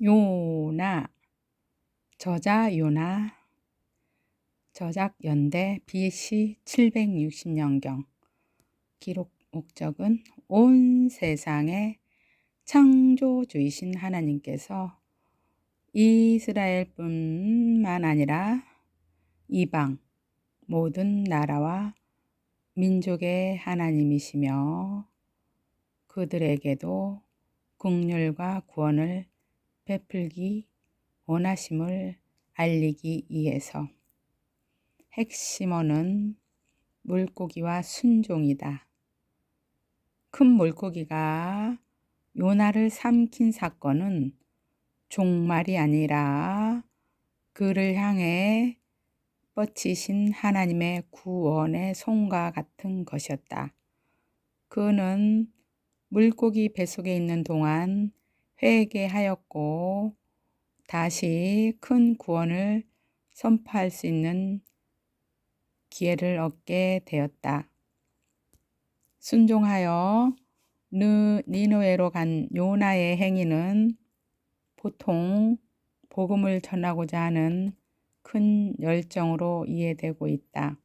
요나, 저자 요나, 저작 연대 BC 760년경, 기록 목적은 온 세상의 창조주이신 하나님께서 이스라엘뿐만 아니라 이방 모든 나라와 민족의 하나님이시며 그들에게도 긍휼과 구원을 베풀기 원하심을 알리기 위해서. 핵심어는 물고기와 순종이다. 큰 물고기가 요나를 삼킨 사건은 종말이 아니라 그를 향해 뻗치신 하나님의 구원의 손과 같은 것이었다. 그는 물고기 뱃속에 있는 동안 회개하였고 다시 큰 구원을 선포할 수 있는 기회를 얻게 되었다. 순종하여 니느웨로 간 요나의 행위는 보통 복음을 전하고자 하는 큰 열정으로 이해되고 있다.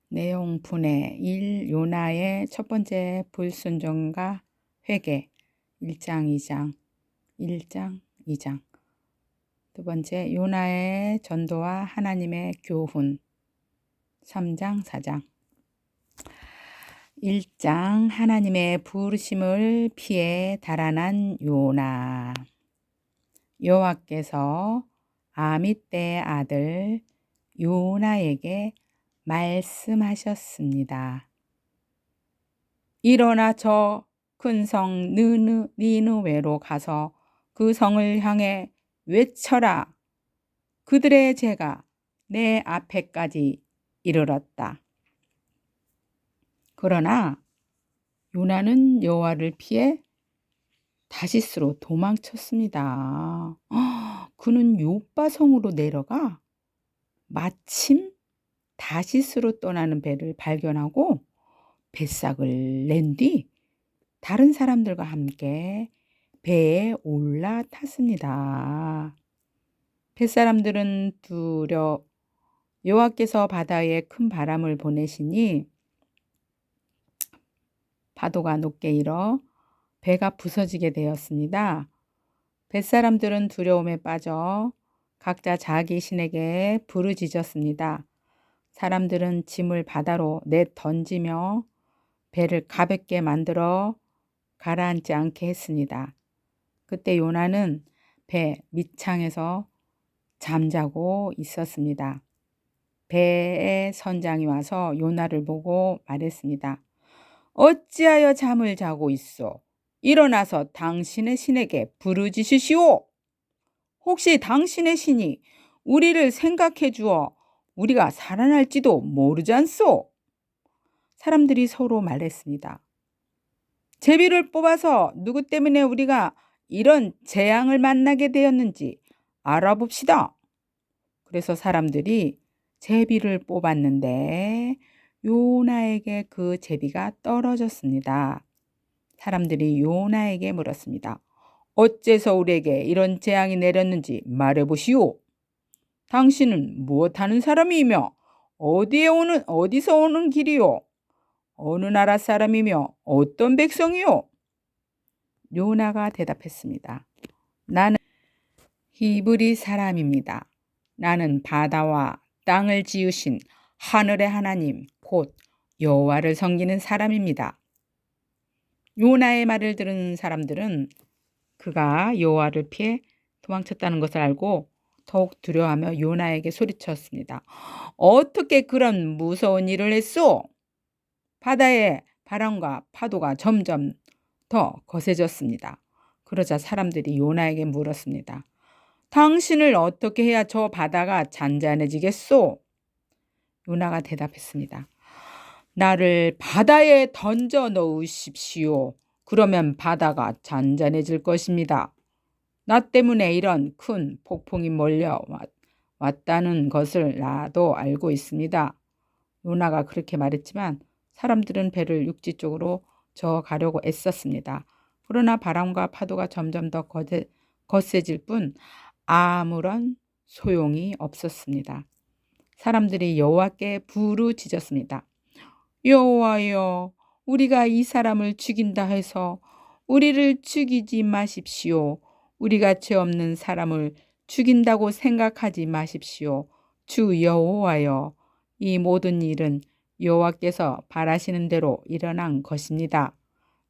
내용 분해 1. 요나의 첫 번째 불순종과 회개 1장 2장 두 번째 요나의 전도와 하나님의 교훈 3장 4장 1장 하나님의 부르심을 피해 달아난 요나. 여호와께서 아미떼의 아들 요나에게 말씀하셨습니다. 일어나 저 큰 성 니느웨로 가서 그 성을 향해 외쳐라. 그들의 죄가 내 앞에까지 이르렀다. 그러나 요나는 여호와를 피해 다시스로 도망쳤습니다. 그는 요빠 성으로 내려가 마침 다시스로 떠나는 배를 발견하고 뱃삭을 낸 뒤 다른 사람들과 함께 배에 올라탔습니다. 뱃사람들은 여호와께서 바다에 큰 바람을 보내시니 파도가 높게 일어 배가 부서지게 되었습니다. 뱃사람들은 두려움에 빠져 각자 자기 신에게 부르짖었습니다. 사람들은 짐을 바다로 내던지며 배를 가볍게 만들어 가라앉지 않게 했습니다. 그때 요나는 배 밑창에서 잠자고 있었습니다. 배의 선장이 와서 요나를 보고 말했습니다. 어찌하여 잠을 자고 있소? 일어나서 당신의 신에게 부르짖으시오. 혹시 당신의 신이 우리를 생각해 주어 우리가 살아날지도 모르지 않소? 사람들이 서로 말했습니다. 제비를 뽑아서 누구 때문에 우리가 이런 재앙을 만나게 되었는지 알아봅시다. 그래서 사람들이 제비를 뽑았는데 요나에게 그 제비가 떨어졌습니다. 사람들이 요나에게 물었습니다. 어째서 우리에게 이런 재앙이 내렸는지 말해보시오. 당신은 무엇하는 사람이며 어디서 오는 길이요? 어느 나라 사람이며 어떤 백성이요? 요나가 대답했습니다. 나는 히브리 사람입니다. 나는 바다와 땅을 지으신 하늘의 하나님 곧 여호와를 섬기는 사람입니다. 요나의 말을 들은 사람들은 그가 여호와를 피해 도망쳤다는 것을 알고 더욱 두려워하며 요나에게 소리쳤습니다. 어떻게 그런 무서운 일을 했소? 바다의 바람과 파도가 점점 더 거세졌습니다. 그러자 사람들이 요나에게 물었습니다. 당신을 어떻게 해야 저 바다가 잔잔해지겠소? 요나가 대답했습니다. 나를 바다에 던져 넣으십시오. 그러면 바다가 잔잔해질 것입니다. 나 때문에 이런 큰 폭풍이 몰려왔다는 것을 나도 알고 있습니다. 요나가 그렇게 말했지만 사람들은 배를 육지 쪽으로 저어가려고 애썼습니다. 그러나 바람과 파도가 점점 더 거세질 뿐 아무런 소용이 없었습니다. 사람들이 여호와께 부르짖었습니다. 여호와여, 우리가 이 사람을 죽인다 해서 우리를 죽이지 마십시오. 우리가 죄 없는 사람을 죽인다고 생각하지 마십시오. 주 여호와여, 이 모든 일은 여호와께서 바라시는 대로 일어난 것입니다.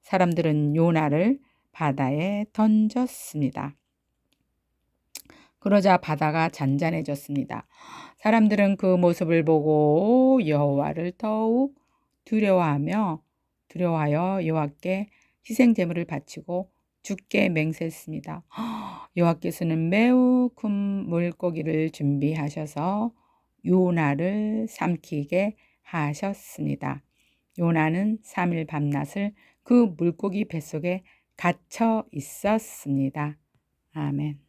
사람들은 요나를 바다에 던졌습니다. 그러자 바다가 잔잔해졌습니다. 사람들은 그 모습을 보고 여호와를 더욱 두려워하여 여호와께 희생 제물을 바치고 죽게 맹세했습니다. 여호와께서는 매우 큰 물고기를 준비하셔서 요나를 삼키게 하셨습니다. 요나는 3일 밤낮을 그 물고기 뱃속에 갇혀 있었습니다. 아멘.